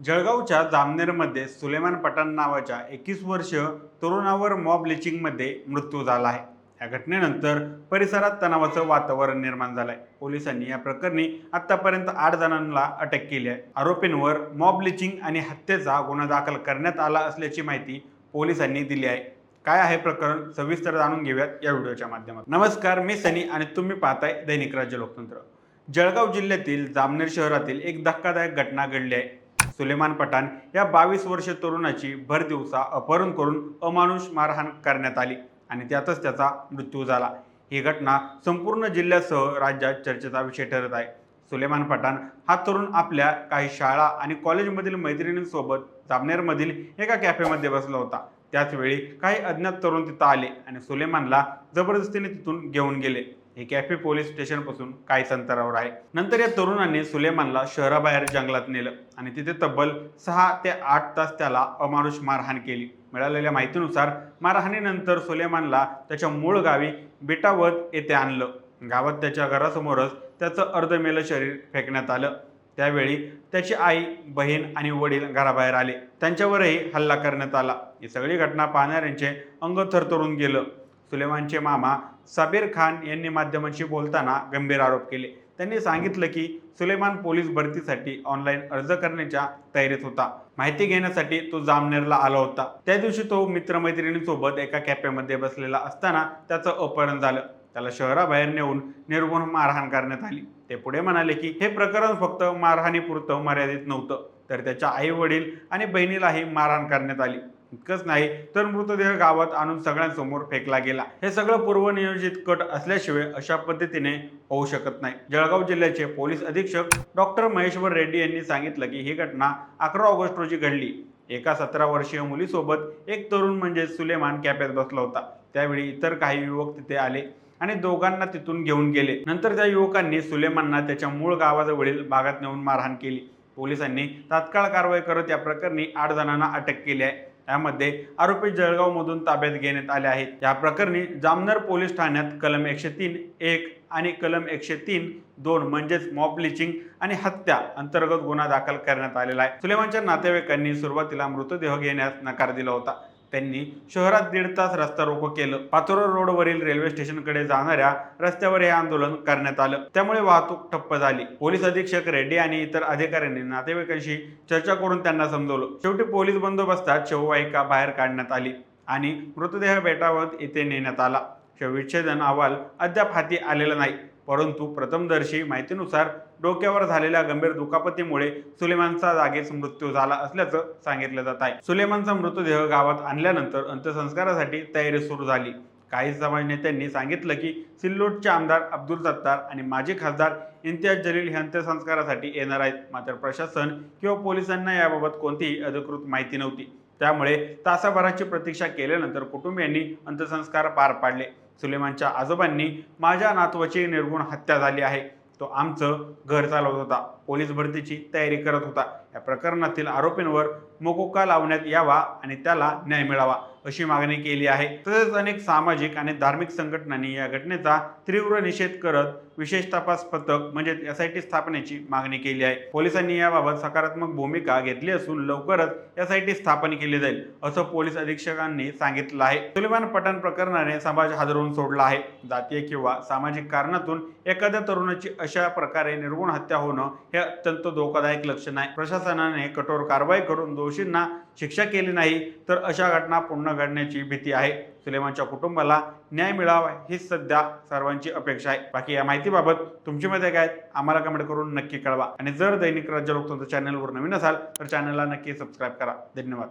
जळगावच्या जामनेरमध्ये सुलेमान पठाण नावाच्या 21 वर्षीय तरुणावर मॉब लिचिंगमध्ये मृत्यू झाला आहे। या घटनेनंतर परिसरात तणावाचं वातावरण निर्माण झालंय। पोलिसांनी या प्रकरणी आतापर्यंत 8 जणांना अटक केली आहे। आरोपींवर मॉब लिचिंग आणि हत्येचा गुन्हा दाखल करण्यात आला असल्याची माहिती पोलिसांनी दिली आहे। काय आहे प्रकरण सविस्तर जाणून घेऊयात या व्हिडिओच्या माध्यमातून। नमस्कार, मी सनी आणि तुम्ही पाहताय दैनिक राज्य लोकतंत्र। जळगाव जिल्ह्यातील जामनेर शहरातील एक धक्कादायक घटना घडली आहे। सुलेमान पठाण या 22 वर्षीय तरुणाची भर दिवसा अपहरण करून अमानुष मारहाण करण्यात आली आणि त्यातच त्याचा मृत्यू झाला। ही घटना संपूर्ण जिल्ह्यासह राज्यात चर्चेचा विषय ठरत आहे। सुलेमान पठाण हा तरुण आपल्या काही शाळा आणि कॉलेजमधील मैत्रिणींसोबत जामनेरमधील एका कॅफेमध्ये बसला होता। त्याचवेळी काही अज्ञात तरुण तिथं आले आणि सुलेमानला जबरदस्तीने तिथून घेऊन गेले। हे कॅफे पोलीस स्टेशनपासून काहीच अंतरावर आहे। नंतर या तरुणांनी सुलेमानला शहराबाहेर जंगलात नेलं आणि तिथे तब्बल 6 ते 8 तास त्याला अमानुष मारहाण केली। मिळालेल्या माहितीनुसार मारहाणीनंतर सुलेमानला त्याच्या मूळ गावी बेटावद येथे आणलं। गावात त्याच्या घरासमोरच त्याचं अर्धमेलं शरीर फेकण्यात आलं। त्यावेळी त्याची आई, बहीण आणि वडील घराबाहेर आले। त्यांच्यावरही हल्ला करण्यात आला। ही सगळी घटना पाहणाऱ्यांचे अंग थरथरून गेलं। सुलेमानचे मामा साबिर खान यांनी माध्यमांशी बोलताना गंभीर आरोप केले। त्यांनी सांगितलं की सुलेमान पोलीस भरतीसाठी ऑनलाईन अर्ज करण्याच्या तयारीत होता। माहिती घेण्यासाठी तो जामनेरला आला होता। त्या दिवशी तो मित्रमैत्रिणींसोबत एका कॅफेमध्ये बसलेला असताना त्याचं अपहरण झालं। त्याला शहराबाहेर नेऊन निर्गुण मारहाण करण्यात आली। ते पुढे म्हणाले की हे प्रकरण फक्त मारहाणीपुरतं मर्यादित नव्हतं, तर त्याच्या आई वडील आणि बहिणीलाही मारहाण करण्यात आली। इतकंच नाही तर मृतदेह गावात आणून सगळ्यांसमोर फेकला गेला। हे सगळं पूर्वनियोजित कट असल्याशिवाय अशा पद्धतीने होऊ शकत नाही। जळगाव जिल्ह्याचे पोलीस अधीक्षक डॉक्टर महेश्वर रेड्डी यांनी सांगितलं की ही घटना 11 ऑगस्ट रोजी घडली। एका 17 वर्षीय मुलीसोबत एक तरुण म्हणजे सुलेमान कॅफेत बसला होता। त्यावेळी इतर काही युवक तिथे आले आणि दोघांना तिथून घेऊन गेले। नंतर त्या युवकांनी सुलेमानला त्याच्या मूळ गावाजवळील भागात नेऊन मारहाण केली। पोलिसांनी तात्काळ कारवाई करत या प्रकरणी 8 जणांना अटक केली आहे। यामध्ये आरोपी जळगावमधून ताब्यात घेण्यात आले आहेत। या प्रकरणी जामनेर पोलीस ठाण्यात कलम 103(1) आणि कलम 103(2) म्हणजेच मॉब लिचिंग आणि हत्या अंतर्गत गुन्हा दाखल करण्यात आलेला आहे। सुलेमानच्या नातेवाईकांनी सुरुवातीला मृतदेह घेण्यास नकार दिला होता। त्यांनी शहरात 1.5 तास रस्ता रोको केलं। पाचोरा रोडवरील रेल्वे स्टेशनकडे जाणाऱ्या रस्त्यावर हे आंदोलन करण्यात आलं, त्यामुळे वाहतूक ठप्प झाली। पोलीस अधीक्षक रेड्डी आणि इतर अधिकाऱ्यांनी नातेवाईकांशी चर्चा करून त्यांना समजवलं। शेवटी पोलीस बंदोबस्तात शववाहिका बाहेर काढण्यात आली आणि मृतदेह बेटावद येथे नेण्यात आला। शवविच्छेदन अहवाल अद्याप हाती आलेला नाही, परंतु प्रथमदर्शी माहितीनुसार डोक्यावर झालेल्या गंभीर दुखापतीमुळे सुलेमानचा जागीच मृत्यू झाला असल्याचं सांगितलं जात आहे। सुलेमानचा मृतदेह गावात आणल्यानंतर अंत्यसंस्कारासाठी तयारी सुरू झाली। काही समाज नेत्यांनी सांगितलं की सिल्लोडचे आमदार अब्दुल सत्तार आणि माजी खासदार इम्तियाज जलील हे अंत्यसंस्कारासाठी येणार आहेत। मात्र प्रशासन किंवा पोलिसांना याबाबत कोणतीही अधिकृत माहिती नव्हती। त्यामुळे तासाभराची प्रतीक्षा केल्यानंतर कुटुंबियांनी अंत्यसंस्कार पार पाडले। सुलेमानच्या आजोबांनी माझ्या नातवाची निर्गुण हत्या झाली आहे, तो आमचं घर चालवत होता, पोलीस भरतीची तयारी करत होता। या प्रकरणातील आरोपींवर मोकोका लावण्यात यावा आणि त्याला न्याय मिळावा अशी मागणी केली आहे। तसेच अनेक सामाजिक आणि धार्मिक संघटनांनी या घटनेचा तीव्र निषेध करत विशेष तपास पथक म्हणजे SIT स्थापनेची मागणी केली आहे। पोलिसांनी याबाबत सकारात्मक भूमिका घेतली असून लवकरच SIT स्थापन केली जाईल असं पोलीस अधीक्षकांनी सांगितलं आहे। सुलेमान पठाण प्रकरणाने समाज हादरवून सोडला आहे। जातीय किंवा सामाजिक कारणातून एखाद्या तरुणाची अशा प्रकारे निर्गुण हत्या होणं हे अत्यंत धोकादायक लक्षण आहे। प्रशासनाने कठोर कारवाई करून दोषींना शिक्षा केली नाही तर अशा घटना पुन्हा घडण्याची भीती आहे। सुलेमानच्या कुटुंबाला न्याय मिळावा ही सध्या सर्वांची अपेक्षा आहे। बाकी या माहितीबाबत तुमची मते काय आम्हाला कमेंट करून नक्की कळवा आणि जर दैनिक राज्य लोकतंत्र चॅनलवर नवीन असाल तर चॅनलला नक्की सबस्क्राईब करा। धन्यवाद।